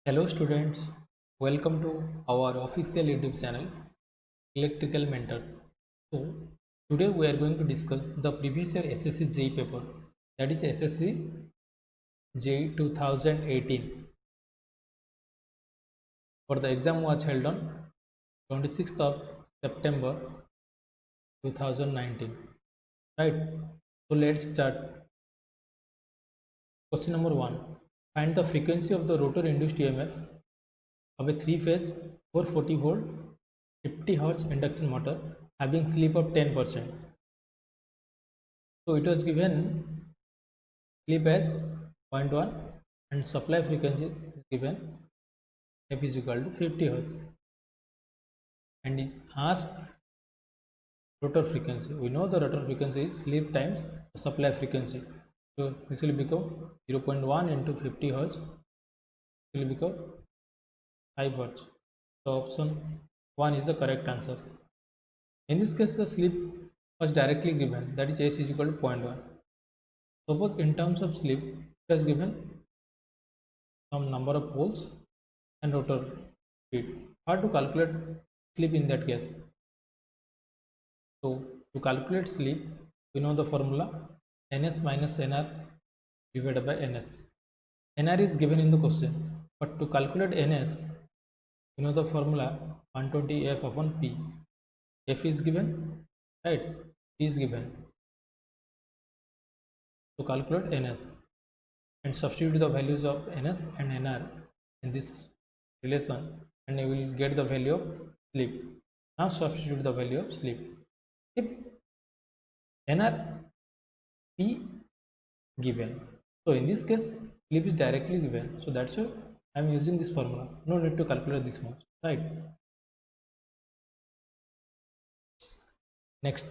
Hello students, welcome to our official YouTube channel Electrical Mentors. So today we are going to discuss the previous year SSC JEE paper, that is SSC JEE 2018. For the exam was held on 26th of September 2019. Right. So let's start. Question number 1. Find the frequency of the rotor induced EMF of a three-phase 440 volt 50 Hz induction motor having slip of 10%. So it was given slip as 0.1 and supply frequency is given F is equal to 50 Hz and is asked rotor frequency. We know the rotor frequency is slip times the supply frequency. So this will become 0.1 into 50 Hz will become 5 Hz. So option 1 is the correct answer. In this case, the slip was directly given, that is S is equal to 0.1. Suppose in terms of slip, it has given some number of poles and rotor speed. How to calculate slip in that case? So to calculate slip, we know the formula Ns minus Nr divided by Ns. Nr is given in the question, but to calculate Ns, we know the formula 120 F upon P. F is given, right? P is given. To calculate Ns and substitute the values of Ns and Nr in this relation and you will get the value of slip. Now substitute the value of slip. If Nr P given, so in this case slip is directly given, so that's why I am using this formula. No need to calculate this much, right? Next,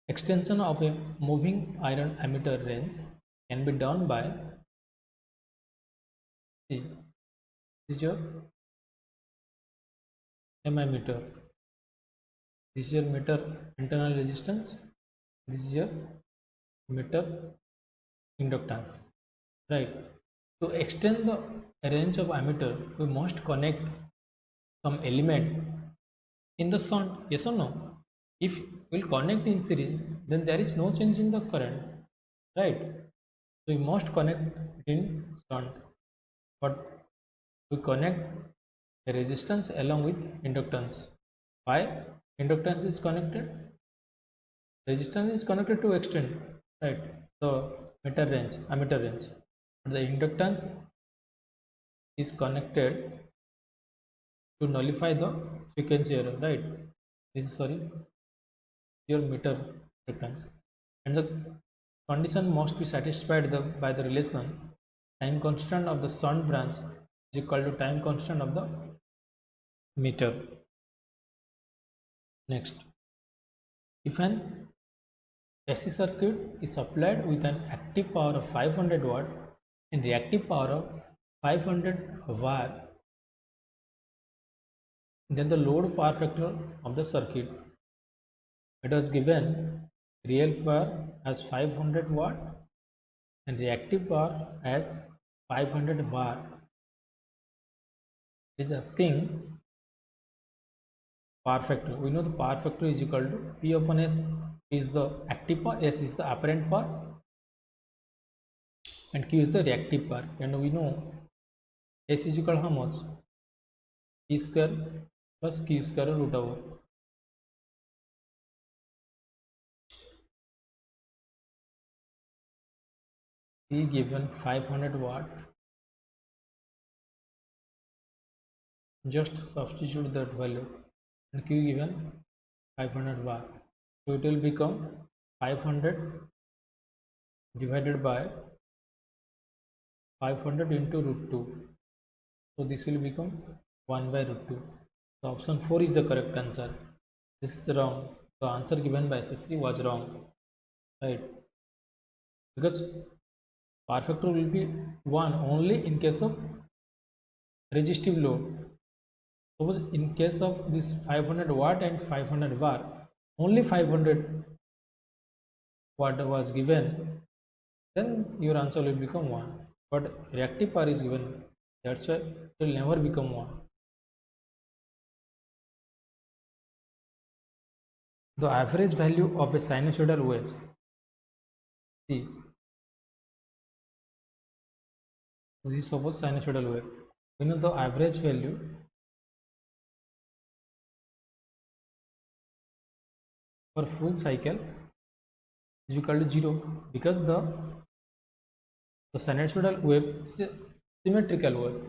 extension of a moving iron ammeter range can be done by, see, this is your ammeter, this is your meter internal resistance, this is your meter inductance, right? To extend the range of ammeter, we must connect some element in the shunt, yes or no? If we'll connect in series, then there is no change in the current, right? So we must connect in shunt, but we connect a resistance along with inductance. Why inductance is connected? Resistance is connected to extend, right? The meter range, ammeter range. But the inductance is connected to nullify the frequency error, right? This is, sorry, your meter inductance, and the condition must be satisfied by the relation time constant of the shunt branch is equal to time constant of the meter. Next, if an AC circuit is supplied with an active power of 500 watt and reactive power of 500 watt, then the load power factor of the circuit, it was given real power as 500 watt and reactive power as 500 watt. It is asking power factor. We know the power factor is equal to P upon S is the active power, S is the apparent power, and Q is the reactive power. And we know S is equal to how much? P square plus Q square root over. P given 500 watt. Just substitute that value, and Q given 500 watt. So it will become 500 divided by 500 into root 2. So this will become 1 by root 2. So option 4 is the correct answer. This is wrong. The answer given by SSC was wrong, right? Because power factor will be 1 only in case of resistive load. Suppose in case of this 500 watt and 500 watt, only 500 watt was given, then your answer will become 1. But reactive power is given That's why it will never become 1. The average value of a sinusoidal waves. See, this is suppose sinusoidal wave. We know the average value for full cycle is equal to 0, because the sinusoidal wave is a symmetrical wave.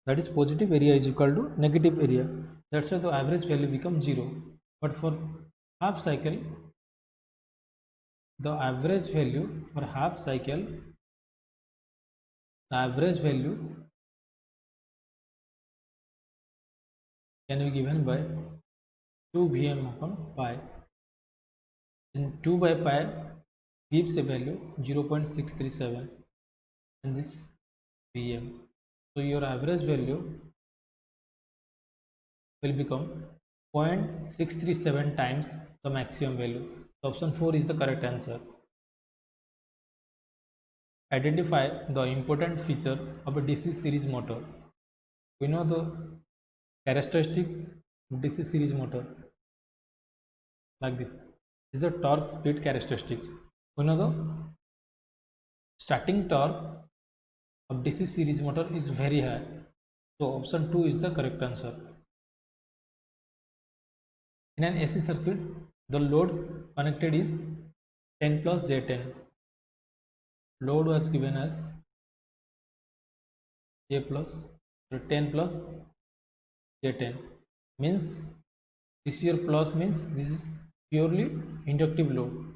That is, positive area is equal to negative area. That's why the average value becomes 0. But for half cycle, the average value for half cycle, the average value can be given by 2 Vm upon pi, and 2 by pi gives a value 0.637, and this Vm. So your average value will become 0.637 times the maximum value. So option 4 is the correct answer. Identify the important feature of a DC series motor. We know the characteristics of DC series motor like this. This is the torque speed characteristics. We know the starting torque of DC series motor is very high. So option 2 is the correct answer. In an AC circuit, the load connected is 10 plus J10. Load was given as J plus, so 10 plus J10, means this here plus means this is purely inductive load,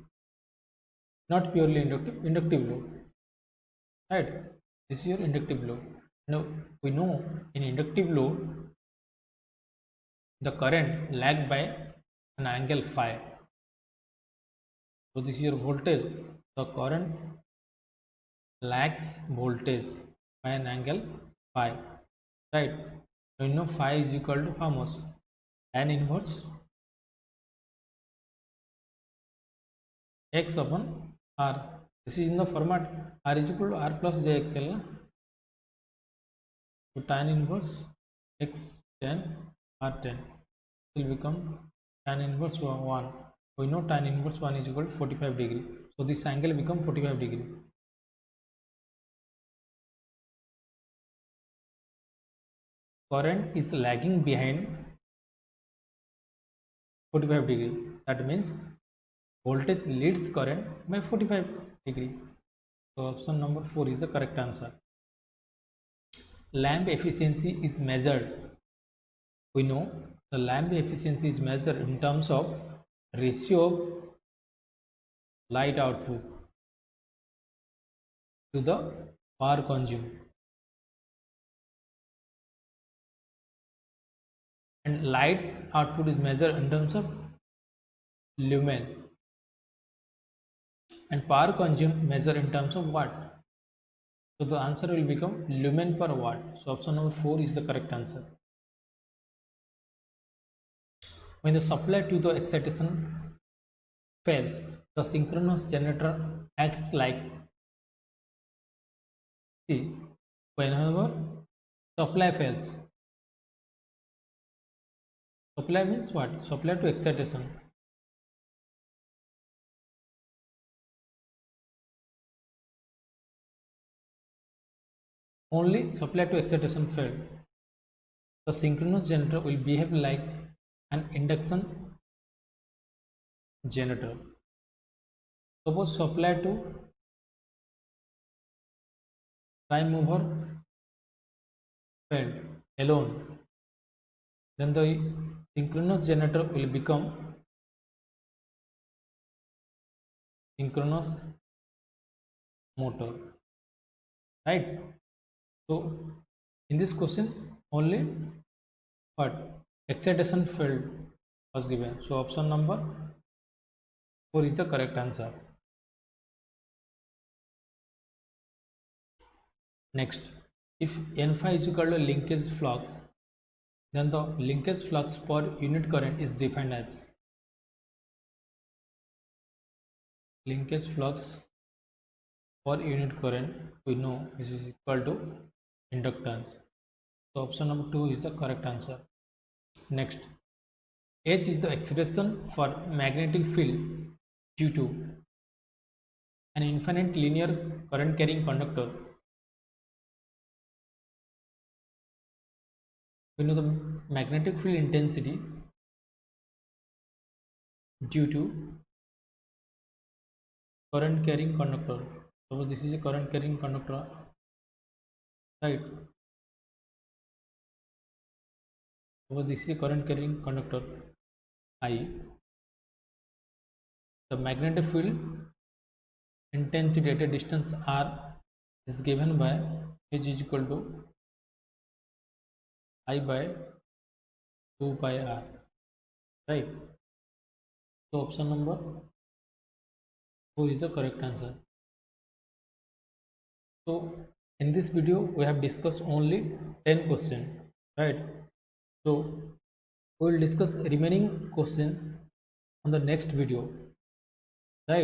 not purely inductive load, right? This is your inductive load. Now we know in inductive load the current lag by an angle phi. So this is your voltage. The current lags voltage by an angle phi, right? We know phi is equal to how much? Tan inverse x upon r. This is in the format r is equal to r plus jxl. So tan inverse x tan r tan will become tan inverse 1. We know tan inverse 1 is equal to 45 degree. So this angle become 45 degree. Current is lagging behind 45 degree. That means voltage leads current by 45 degree. So option number 4 is the correct answer. Lamp efficiency is measured. We know the lamp efficiency is measured in terms of ratio of light output to the power consumed, and light output is measured in terms of lumen, and power consumed measured in terms of watt. So the answer will become lumen per watt. So option number 4 is the correct answer. When the supply to the excitation fails, the synchronous generator acts like, see, whenever supply fails, supply means what? Supply to excitation. Only supply to excitation failed. The synchronous generator will behave like an induction generator. Suppose supply to prime mover failed alone, then the synchronous generator will become synchronous motor, right? So in this question only what? Excitation field was given. So option number 4 is the correct answer. Next, if n phi is equal to linkage flux, then the linkage flux per unit current is defined as, linkage flux per unit current we know this is equal to inductance. So option number 2 is the correct answer. Next, H is the expression for magnetic field due to an infinite linear current carrying conductor. We know the magnetic field intensity due to current carrying conductor. So this is a current carrying conductor, right? So this is a current carrying conductor I. The magnetic field intensity at a distance r is given by H is equal to I by 2 pi r, right? So option number 4 is the correct answer. So in this video we have discussed only 10 questions, right? So we will discuss remaining question on the next video.